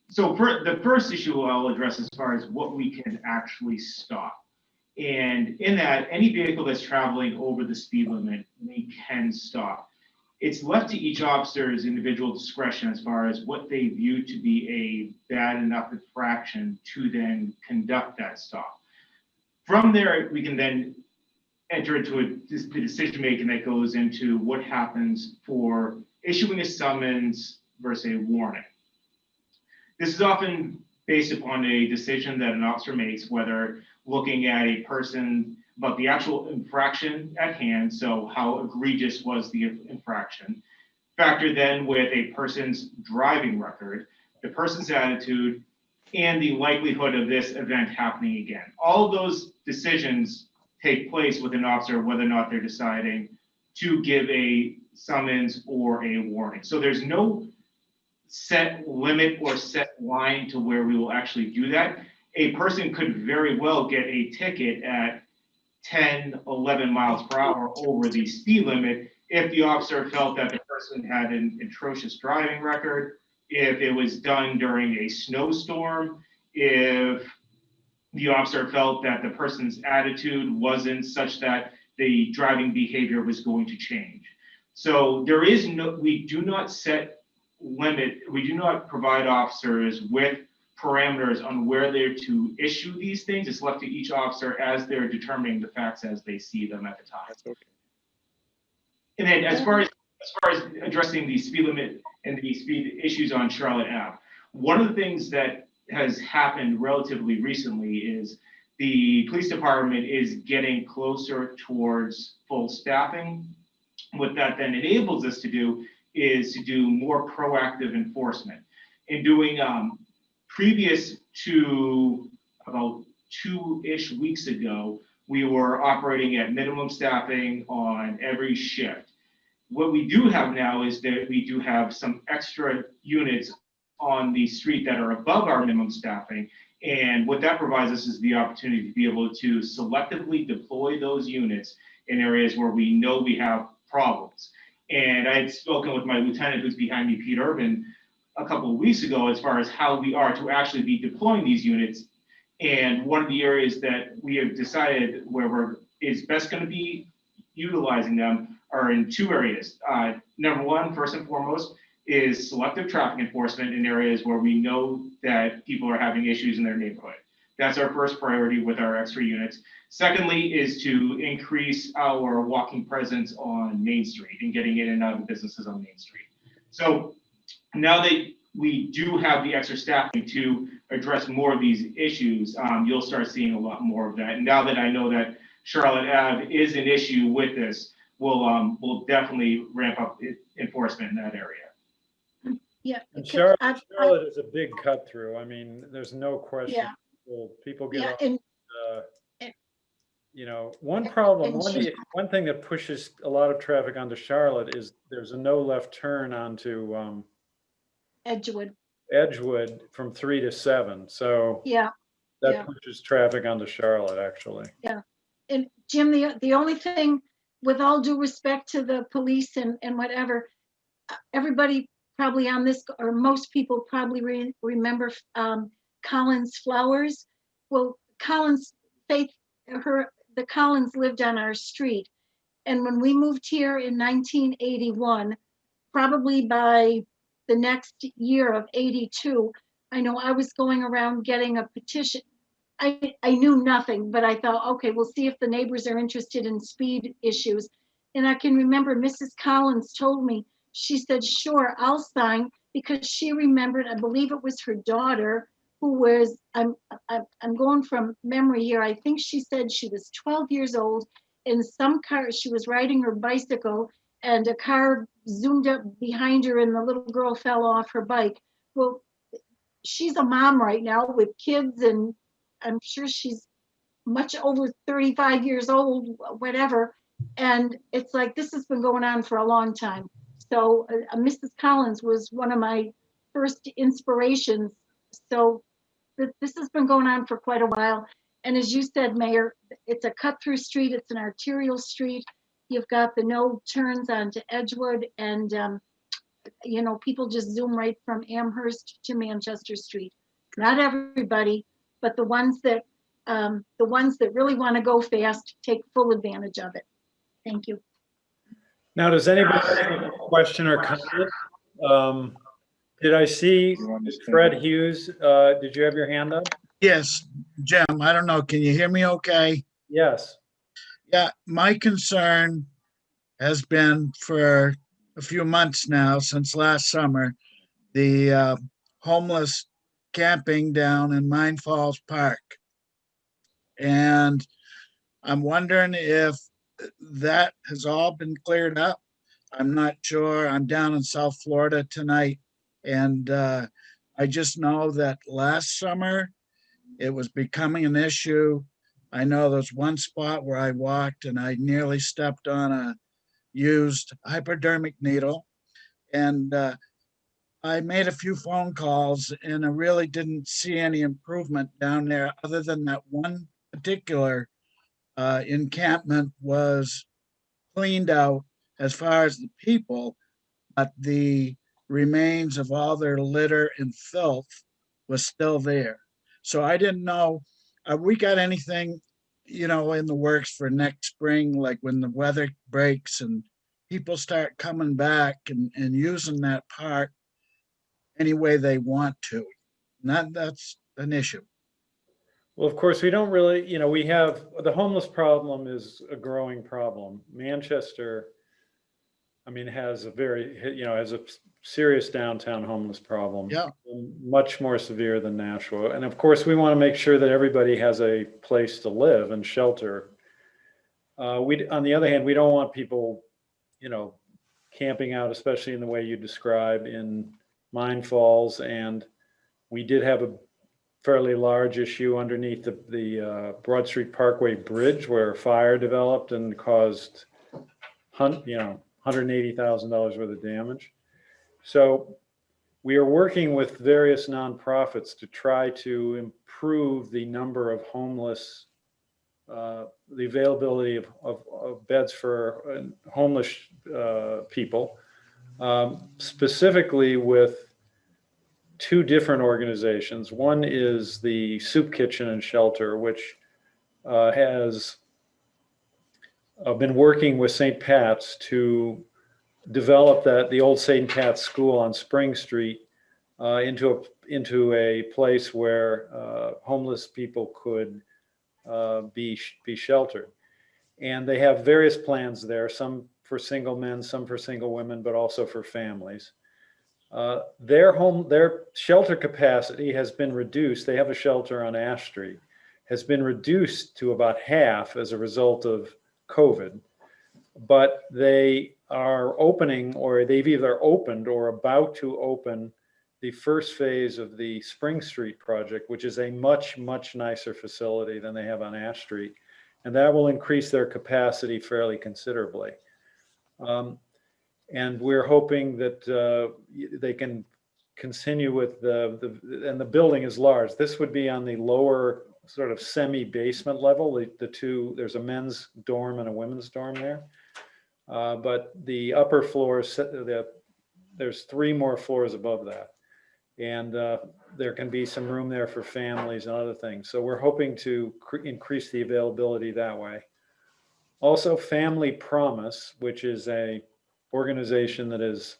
So the first issue I'll address as far as what we can actually stop. And in that, any vehicle that's traveling over the speed limit, we can stop. It's left to each officer's individual discretion as far as what they view to be a bad enough infraction to then conduct that stop. From there, we can then enter into the decision making that goes into what happens for issuing a summons versus a warning. This is often based upon a decision that an officer makes, whether looking at a person about the actual infraction at hand, so how egregious was the infraction. Factor then with a person's driving record, the person's attitude, and the likelihood of this event happening again. All of those decisions take place with an officer, whether or not they're deciding to give a summons or a warning. So there's no set limit or set line to where we will actually do that. A person could very well get a ticket at 10, 11 miles per hour over the speed limit if the officer felt that the person had an atrocious driving record, if it was done during a snowstorm, if the officer felt that the person's attitude wasn't such that the driving behavior was going to change. So there is no, we do not set limit, we do not provide officers with parameters on where they're to issue these things. It's left to each officer as they're determining the facts as they see them at the time. That's okay. And then as far as addressing the speed limit and the speed issues on Charlotte Ave, one of the things that has happened relatively recently is the police department is getting closer towards full staffing. What that then enables us to do is to do more proactive enforcement. In doing previous to about 2-ish weeks ago, we were operating at minimum staffing on every shift. What we do have now is that we do have some extra units on the street that are above our minimum staffing. And what that provides us is the opportunity to be able to selectively deploy those units in areas where we know we have problems. And I had spoken with my lieutenant who's behind me, Pete Urban, a couple of weeks ago as far as how we are to actually be deploying these units. And one of the areas that we have decided where is best going to be utilizing them are in 2 areas. Number one, first and foremost, is selective traffic enforcement in areas where we know that people are having issues in their neighborhood. That's our first priority with our extra units. Secondly, is to increase our walking presence on Main Street and getting in and out of businesses on Main Street. So now that we do have the extra staffing to address more of these issues, you'll start seeing a lot more of that. And now that I know that Charlotte Ave is an issue with this, we'll definitely ramp up enforcement in that area. Yeah. And because Charlotte is a big cut through. I mean, there's no question. Yeah. People get Yeah, off, and you know, one problem, and one thing that pushes a lot of traffic onto Charlotte is there's a no left turn onto Edgewood, Edgewood from 3 to 7. So yeah. that yeah. pushes traffic onto Charlotte, actually. And Jim, the only thing, with all due respect to the police and whatever, everybody probably on this, or most people probably remember Collins Flowers. Well, the Collins lived on our street. And when we moved here in 1981, probably by the next year of 82, I know I was going around getting a petition. I knew nothing, but I thought, okay, we'll see if the neighbors are interested in speed issues. And I can remember Mrs. Collins told me, she said, sure, I'll sign, because she remembered, I believe it was her daughter who was, I'm going from memory here. I think she said she was 12 years old. In some car, she was riding her bicycle and a car zoomed up behind her and the little girl fell off her bike. Well, she's a mom right now with kids, and I'm sure she's much over 35 years old, whatever. And it's like, this has been going on for a long time. So Mrs. Collins was one of my first inspirations. So this has been going on for quite a while. And as you said, Mayor, it's a cut through street. It's an arterial street. You've got the no turns onto Edgewood, and you know, people just zoom right from Amherst to Manchester Street. Not everybody, but the ones that really want to go fast take full advantage of it. Thank you. Now, does anybody have a question or comment? Did I see Fred Hughes? Did you have your hand up? Yes, Jim, I don't know, can you hear me okay? Yes. Yeah, my concern has been for a few months now, since last summer, the homeless camping down in Mine Falls Park. And I'm wondering if that has all been cleared up. I'm not sure. I'm down in South Florida tonight. And I just know that last summer it was becoming an issue. I know there's one spot where I walked and I nearly stepped on a used hypodermic needle. And I made a few phone calls and I really didn't see any improvement down there other than that one particular encampment was cleaned out as far as the people, but the remains of all their litter and filth was still there. So I didn't know, we got anything, in the works for next spring, like when the weather breaks and people start coming back and using that park any way they want to. That's an issue. Well, of course, we don't really, we have, the homeless problem is a growing problem. Manchester, I mean, has a very, has a serious downtown homeless problem. Yeah. Much more severe than Nashua. And of course, we want to make sure that everybody has a place to live and shelter. On the other hand, we don't want people, camping out, especially in the way you describe in Mine Falls. And we did have a fairly large issue underneath the Broad Street Parkway Bridge where a fire developed and caused, $180,000 worth of damage. So we are working with various nonprofits to try to improve the number of homeless, the availability of beds for homeless people, specifically with two different organizations. One is the Soup Kitchen and Shelter, which has been working with St. Pat's to develop the old St. Pat's School on Spring Street into a place where homeless people could be sheltered. And they have various plans there, some for single men, some for single women, but also for families. Their shelter capacity has been reduced. They have a shelter on Ash Street, has been reduced to about half as a result of COVID. But they are opening, or they've either opened or about to open the first phase of the Spring Street project, which is a much, much nicer facility than they have on Ash Street. And that will increase their capacity fairly considerably. And we're hoping that they can continue with and the building is large. This would be on the lower sort of semi-basement level. There's a men's dorm and a women's dorm there. But the upper floors, there's 3 more floors above that. And there can be some room there for families and other things. So we're hoping to increase the availability that way. Also, Family Promise, which is a organization that is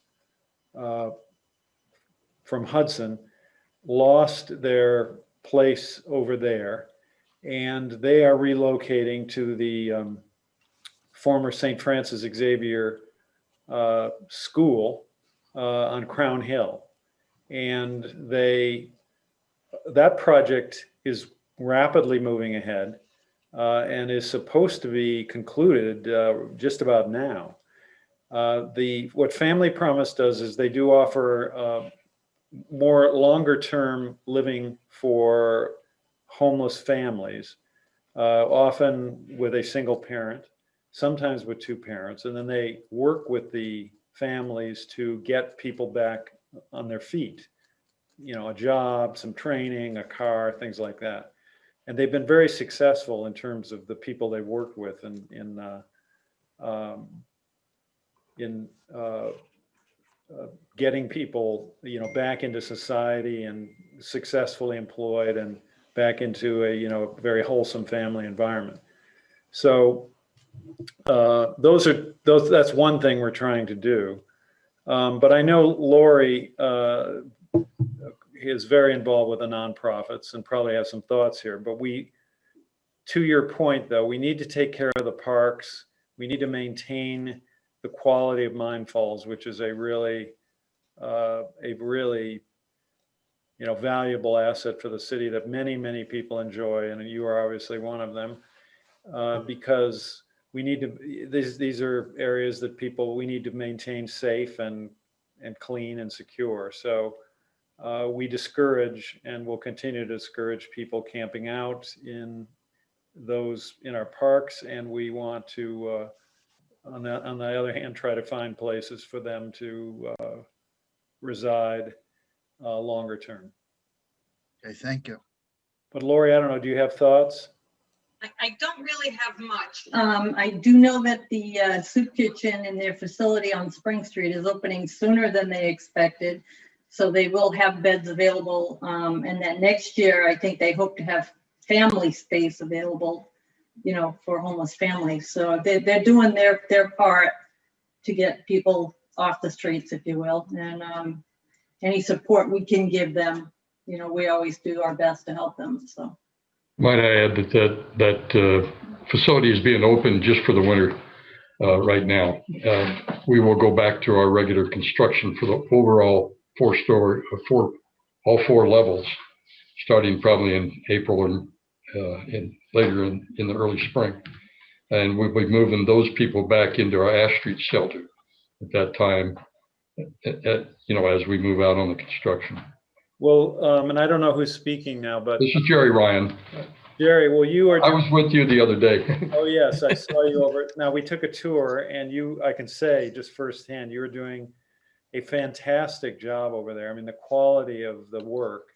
from Hudson, lost their place over there, and they are relocating to the former St. Francis Xavier school on Crown Hill. And that project is rapidly moving ahead and is supposed to be concluded just about now. What Family Promise does is they do offer more longer term living for homeless families, often with a single parent, sometimes with 2 parents, and then they work with the families to get people back on their feet, a job, some training, a car, things like that. And they've been very successful in terms of the people they've worked with in getting people, back into society and successfully employed and back into a very wholesome family environment. So that's one thing we're trying to do. But I know Lori is very involved with the nonprofits and probably has some thoughts here. But to your point, though, we need to take care of the parks. We need to maintain the quality of Mine Falls, which is a really valuable asset for the city that many, many people enjoy, and you are obviously one of them. because we need to, these are areas that we need to maintain safe and clean and secure. So we discourage and will continue to discourage people camping out in our parks, and we want to, on the other hand, try to find places for them to reside longer term. Okay, thank you. But Lori, I don't know, do you have thoughts? I don't really have much. I do know that the soup kitchen in their facility on Spring Street is opening sooner than they expected. So they will have beds available. And then next year, I think they hope to have family space available, for homeless families. So they're doing their part to get people off the streets, if you will. And any support we can give them, we always do our best to help them, so. Might I add that facility is being opened just for the winter right now. We will go back to our regular construction for the overall all four levels, starting probably in April and later in the early spring. And we'll be moving those people back into our Ash Street shelter at that time, as we move out on the construction. Well, and I don't know who's speaking now, but This is Jerry Ryan. Jerry, well, you are. I was with you the other day. Oh, yes, I saw you over. Now, we took a tour, and I can say just firsthand, you're doing a fantastic job over there. I mean, the quality of the work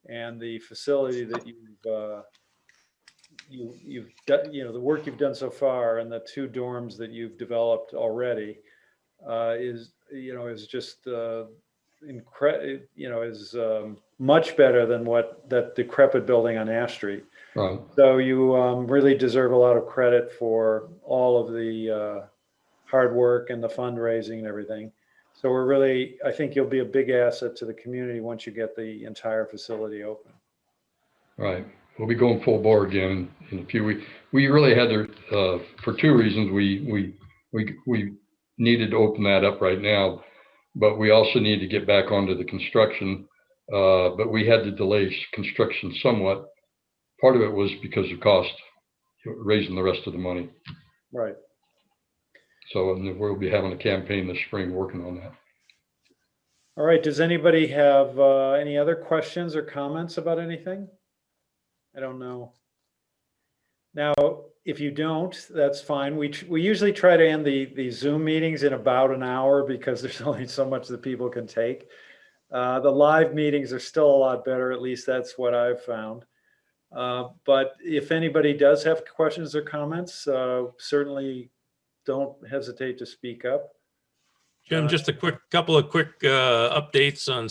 and the facility that you've done, the work you've done so far, and the 2 dorms that you've developed already is just is much better than that decrepit building on Ash Street. Right. So you really deserve a lot of credit for all of the hard work and the fundraising and everything. So I think you'll be a big asset to the community once you get the entire facility open. Right. We'll be going full bore again in a few weeks. We really had to, for 2 reasons. We needed to open that up right now, but we also need to get back onto the construction. But we had to delay construction somewhat. Part of it was because of cost, raising the rest of the money. Right. So we'll be having a campaign this spring working on that. All right. Does anybody have any other questions or comments about anything? I don't know. Now, if you don't, that's fine. We usually try to end the Zoom meetings in about an hour because there's only so much that people can take. The live meetings are still a lot better. At least that's what I've found. But if anybody does have questions or comments, certainly don't hesitate to speak up. Jim, just a couple of quick updates on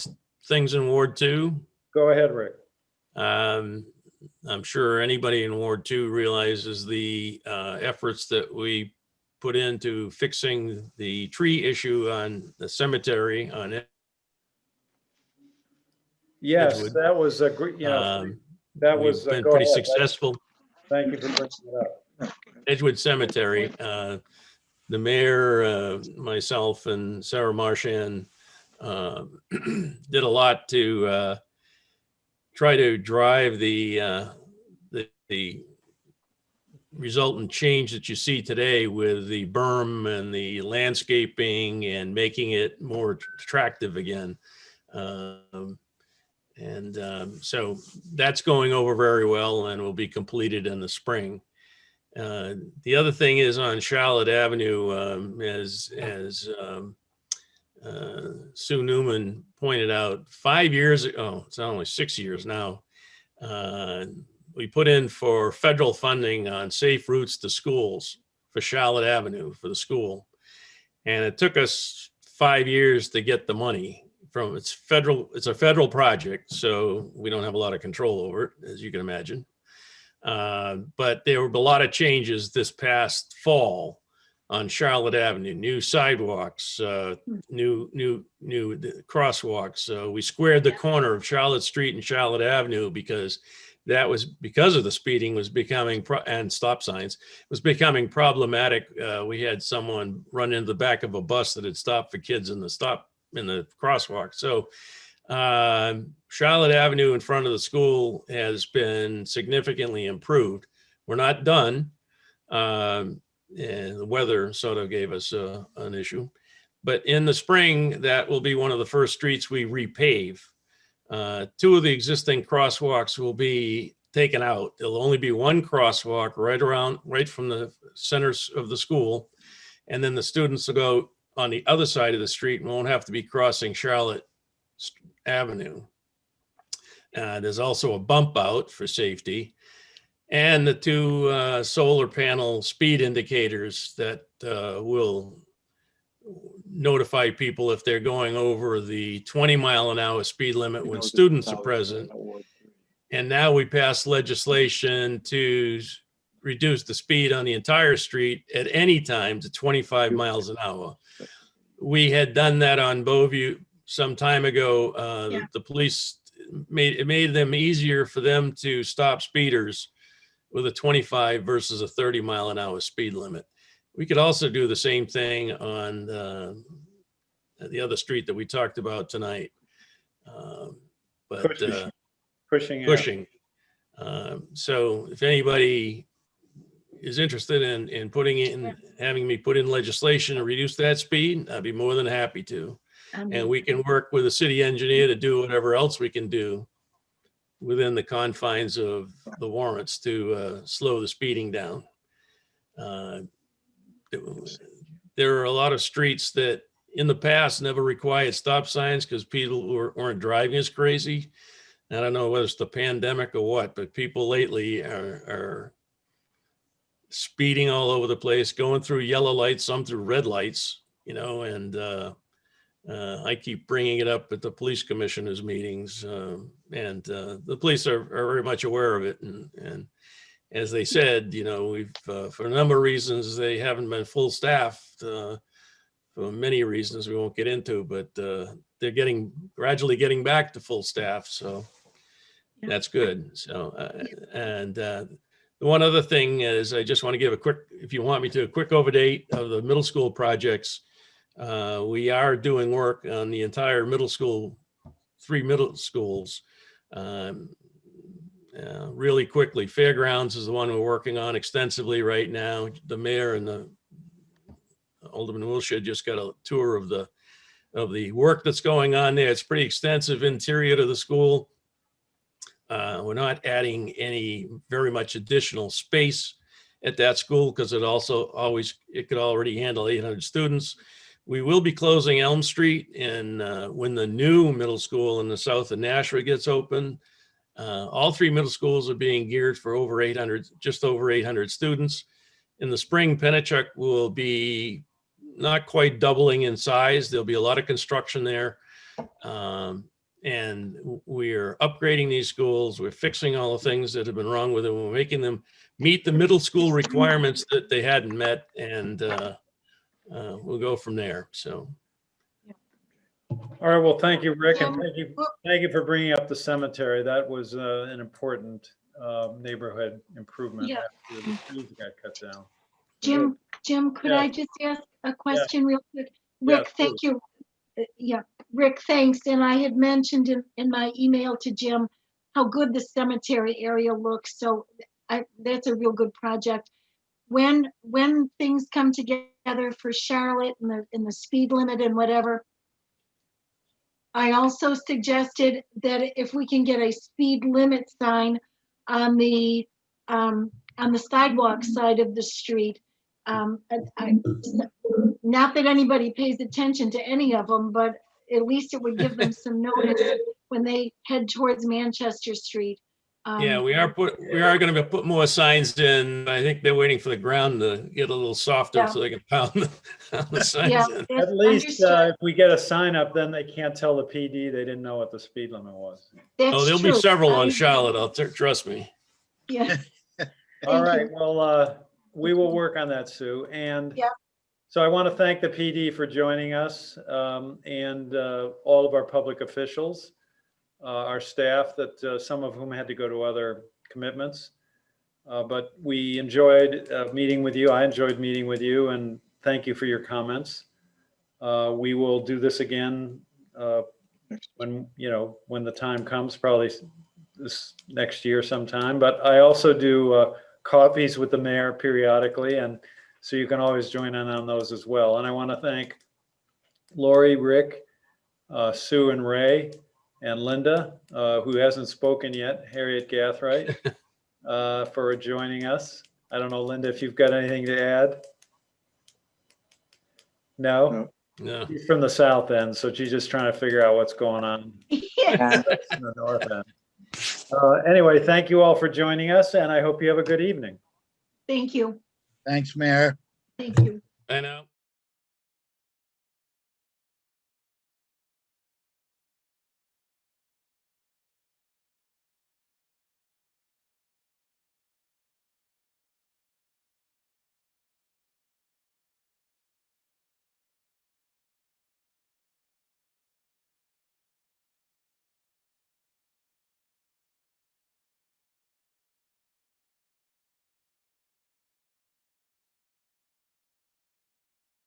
things in Ward 2. Go ahead, Rick. I'm sure anybody in Ward 2 realizes the efforts that we put into fixing the tree issue on the cemetery on Yes, Edgewood. that was a great, that was We've been go pretty ahead. successful. Thank you for bringing it up. Edgewood Cemetery, the mayor, myself, and Sarah Marchand did a lot to try to drive the resultant change that you see today with the berm and the landscaping and making it more attractive again. So that's going over very well and will be completed in the spring. The other thing is on Charlotte Avenue, as Sue Newman pointed out, 5 years ago, it's only 6 years now, we put in for federal funding on safe routes to schools for Charlotte Avenue for the school. And it took us 5 years to get the money from it's a federal project, so we don't have a lot of control over it, as you can imagine. But there were a lot of changes this past fall on Charlotte Avenue, new sidewalks, new crosswalks. We squared the corner of Charlotte Street and Charlotte Avenue because that was because of the speeding was becoming and stop signs was becoming problematic. We had someone run into the back of a bus that had stopped for kids in the crosswalk. So Charlotte Avenue in front of the school has been significantly improved. We're not done. And the weather sort of gave us an issue. But in the spring, that will be one of the first streets we repave. Two of the existing crosswalks will be taken out. There'll only be one crosswalk right from the centers of the school. And then the students will go on the other side of the street and won't have to be crossing Charlotte Avenue. There's also a bump out for safety, and the two solar panel speed indicators that will notify people if they're going over the 20-mile-an-hour speed limit when students are present. And now we passed legislation to reduce the speed on the entire street at any time to 25 miles an hour. We had done that on Bowview some time ago. Yeah. The police made them easier for them to stop speeders with a 25 versus a 30-mile-an-hour speed limit. We could also do the same thing on the other street that we talked about tonight. But Cushing. So if anybody is interested in putting in, having me put in legislation to reduce that speed, I'd be more than happy to. And we can work with the city engineer to do whatever else we can do within the confines of the warrants to slow the speeding down. There are a lot of streets that in the past never required stop signs because people weren't driving as crazy. I don't know whether it's the pandemic or what, but people lately are speeding all over the place, going through yellow lights, some through red lights, and I keep bringing it up at the police commissioners meetings, and the police are very much aware of it. And as they said, we've, for a number of reasons, they haven't been full staffed for many reasons we won't get into, but they're gradually getting back to full staff. So that's good. So, and the one other thing is I just want to give a quick update of the middle school projects. We are doing work on the entire middle school, 3 middle schools. Really quickly, Fairgrounds is the one we're working on extensively right now. The mayor and the Alderman Wilshire just got a tour of the work that's going on there. It's pretty extensive interior to the school. We're not adding very much additional space at that school because it could already handle 800 students. We will be closing Elm Street, and when the new middle school in the south of Nashua gets open, all 3 middle schools are being geared for just over 800 students. In the spring, Pennachuck will be not quite doubling in size. There'll be a lot of construction there. And we're upgrading these schools. We're fixing all the things that have been wrong with them. We're making them meet the middle school requirements that they hadn't met. And we'll go from there. So. All right, well, thank you, Rick, and thank you for bringing up the cemetery. That was an important neighborhood improvement after the trees got cut down. Jim, could I just ask a question real quick? Rick, thank you. Yeah, Rick, thanks. And I had mentioned in my email to Jim how good the cemetery area looks. So that's a real good project. When things come together for Charlotte and the speed limit and whatever, I also suggested that if we can get a speed limit sign on the sidewalk side of the street, not that anybody pays attention to any of them, but at least it would give them some notice when they head towards Manchester Street. Yeah, we are going to put more signs in. I think they're waiting for the ground to get a little softer so they can pound the signs in. At least if we get a sign up, then they can't tell the PD they didn't know what the speed limit was. There'll be several on Charlotte. Trust me. Yeah. All right. Well, we will work on that, Sue. And so I want to thank the PD for joining us and all of our public officials. Our staff that some of whom had to go to other commitments. But we enjoyed meeting with you. I enjoyed meeting with you, and thank you for your comments. We will do this again when the time comes, probably this next year sometime. But I also do coffees with the mayor periodically, and so you can always join in on those as well. And I want to thank Lori, Rick, Sue and Ray, and Linda, who hasn't spoken yet, Harriet Gathright, for joining us. I don't know, Linda, if you've got anything to add? No? No. She's from the south end, so she's just trying to figure out what's going on Yeah. in the north end. Anyway, thank you all for joining us, and I hope you have a good evening. Thank you. Thanks, Mayor. Thank you. I know.